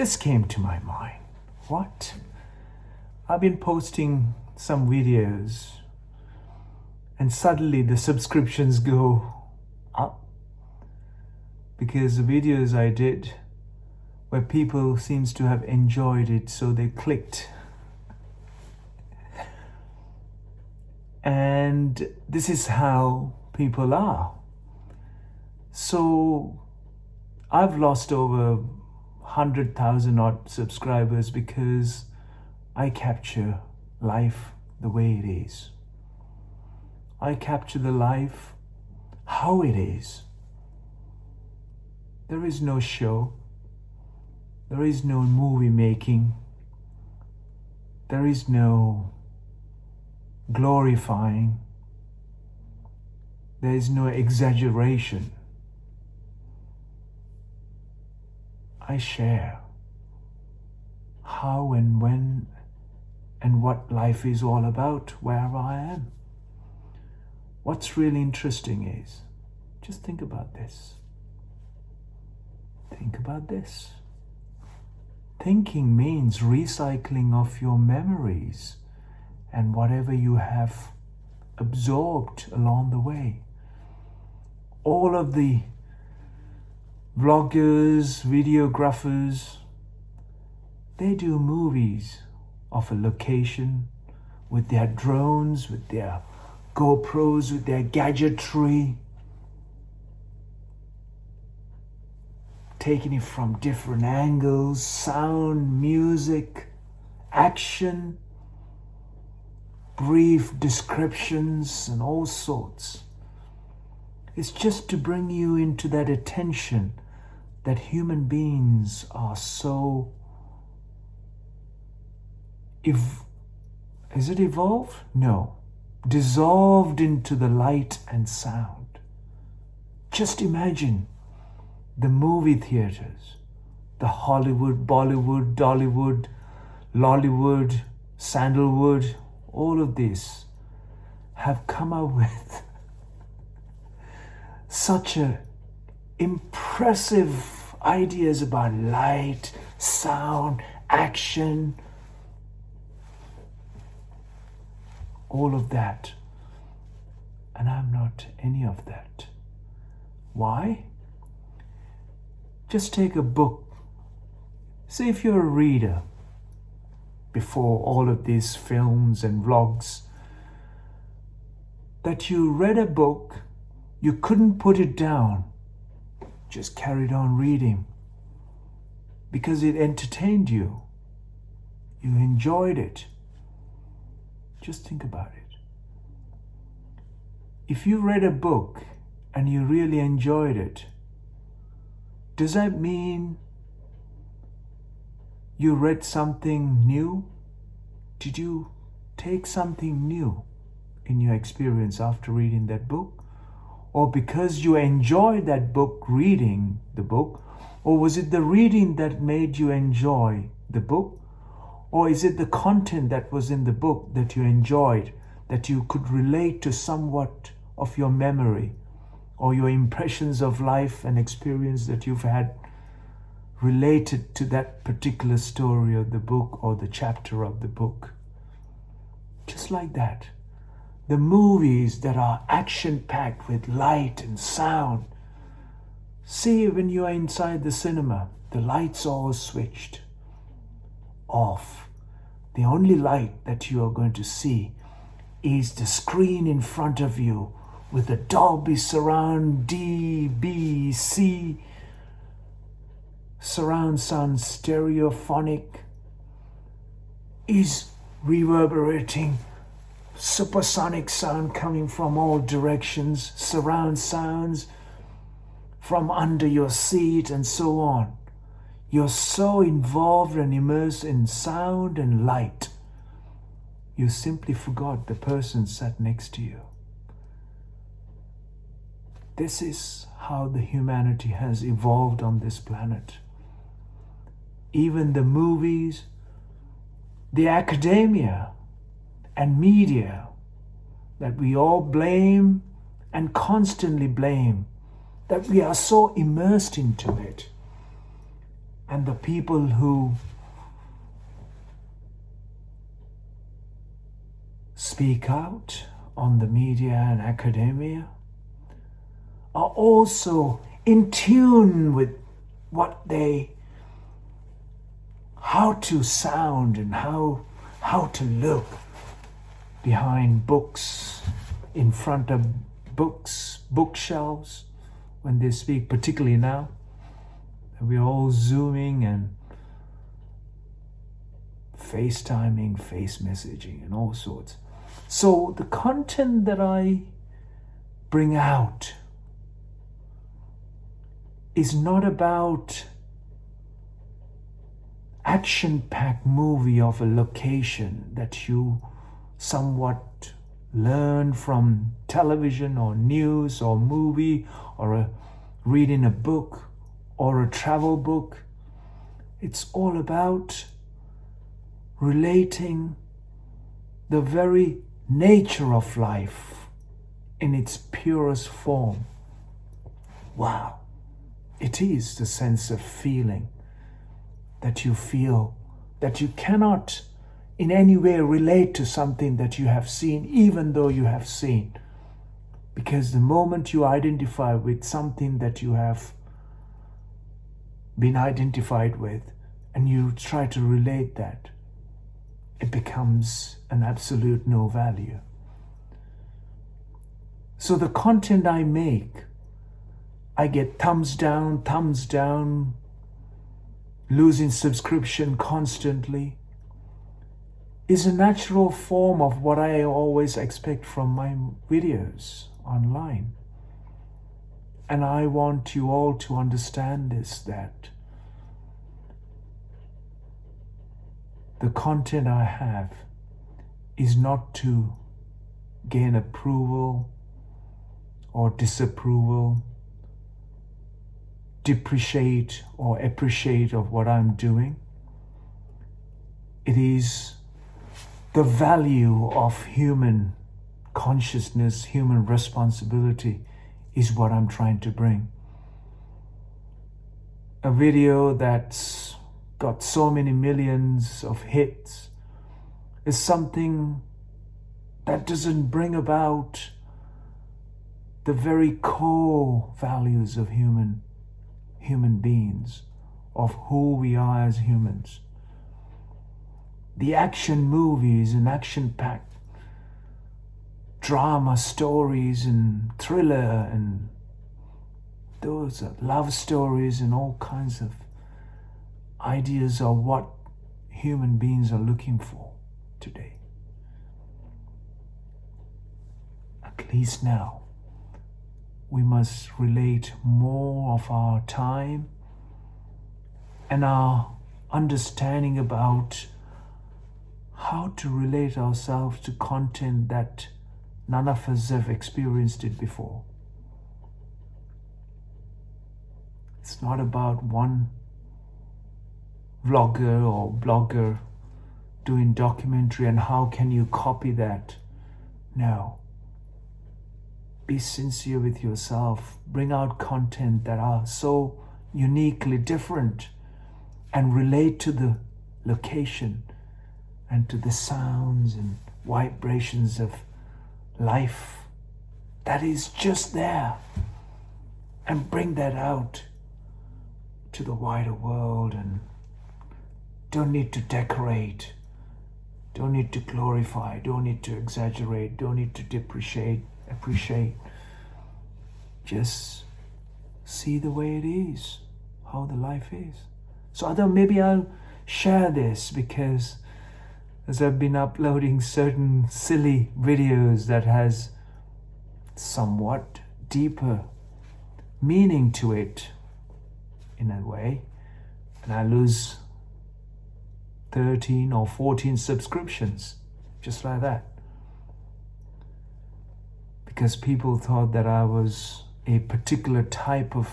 this came to my mind. What? I've been posting some videos and suddenly the subscriptions go up because the videos I did where people seems to have enjoyed it, so they clicked. And this is how people are. So I've lost over 100,000 odd subscribers because I capture life the way it is. I capture the life how it is. There is no show. There is no movie making. There is no glorifying. There is no exaggeration. I share how and when and what life is all about wherever I am. What's really interesting is, just think about this. Think about this. Thinking means recycling of your memories and whatever you have absorbed along the way. All of the vloggers, videographers, they do movies of a location with their drones, with their GoPros, with their gadgetry, taking it from different angles, sound, music, action, brief descriptions, and all sorts. It's just to bring you into that attention that human beings are so is it evolved? No. Dissolved into the light and sound. Just imagine the movie theaters, the Hollywood, Bollywood, Dollywood, Lollywood, Sandalwood, all of this have come up with such impressive ideas about light, sound, action, all of that. And I'm not any of that. Why? Just take a book. Say if you're a reader before all of these films and vlogs, that you read a book, you couldn't put it down, just carried on reading because it entertained you. You enjoyed it. Just think about it. If you read a book and you really enjoyed it, does that mean you read something new? Did you take something new in your experience after reading that book? Or because you enjoyed that book, reading the book? Or was it the reading that made you enjoy the book? Or is it the content that was in the book that you enjoyed, that you could relate to somewhat of your memory or your impressions of life and experience that you've had related to that particular story of the book or the chapter of the book? Just like that. The movies that are action-packed with light and sound. See, when you are inside the cinema, the lights are all switched off. The only light that you are going to see is the screen in front of you with the Dolby Surround DBC surround sound stereophonic is reverberating, supersonic sound coming from all directions, surround sounds from under your seat and so on. You're so involved and immersed in sound and light, you simply forgot the person sat next to you. This is how the humanity has evolved on this planet. Even the movies, the academia and media that we all blame and constantly blame, that we are so immersed into it. and the people who speak out on the media and academia are also in tune with how to sound and how to look behind books, in front of bookshelves when they speak, particularly now. We're all Zooming and FaceTiming, face messaging, and all sorts. So the content that I bring out is not about action-packed movie of a location that you somewhat learn from television or news or movie or reading a book or a travel book. It's all about relating the very nature of life in its purest form. Wow, it is the sense of feeling that you feel, that you cannot in any way relate to something that you have seen, even though you have seen. Because the moment you identify with something that you have been identified with, and you try to relate that, it becomes an absolute no value. So the content I make, I get thumbs down, losing subscription constantly, is a natural form of what I always expect from my videos online. And I want you all to understand this, that the content I have is not to gain approval or disapproval, depreciate or appreciate of what I'm doing. It is the value of human consciousness, human responsibility is what I'm trying to bring. A video that's got so many millions of hits is something that doesn't bring about the very core values of human beings, of who we are as humans. The action movies and action-packed drama stories and thriller and those love stories and all kinds of ideas are what human beings are looking for today. At least now, we must relate more of our time and our understanding about how to relate ourselves to content that none of us have experienced it before. It's not about one vlogger or blogger doing documentary and how can you copy that. No. Be sincere with yourself. Bring out content that are so uniquely different and relate to the location and to the sounds and vibrations of life that is just there, and bring that out to the wider world. And don't need to decorate, don't need to glorify, don't need to exaggerate, don't need to depreciate, appreciate. Just see the way it is, how the life is. So I thought maybe I'll share this, because as I've been uploading certain silly videos that has somewhat deeper meaning to it in a way, and I lose 13 or 14 subscriptions just like that, because people thought that I was a particular type of,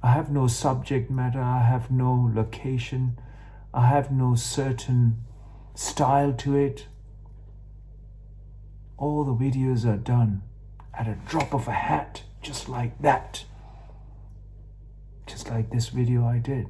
I have no subject matter, I have no location, I have no certain style to it. All the videos are done at a drop of a hat, just like that. Just like this video I did.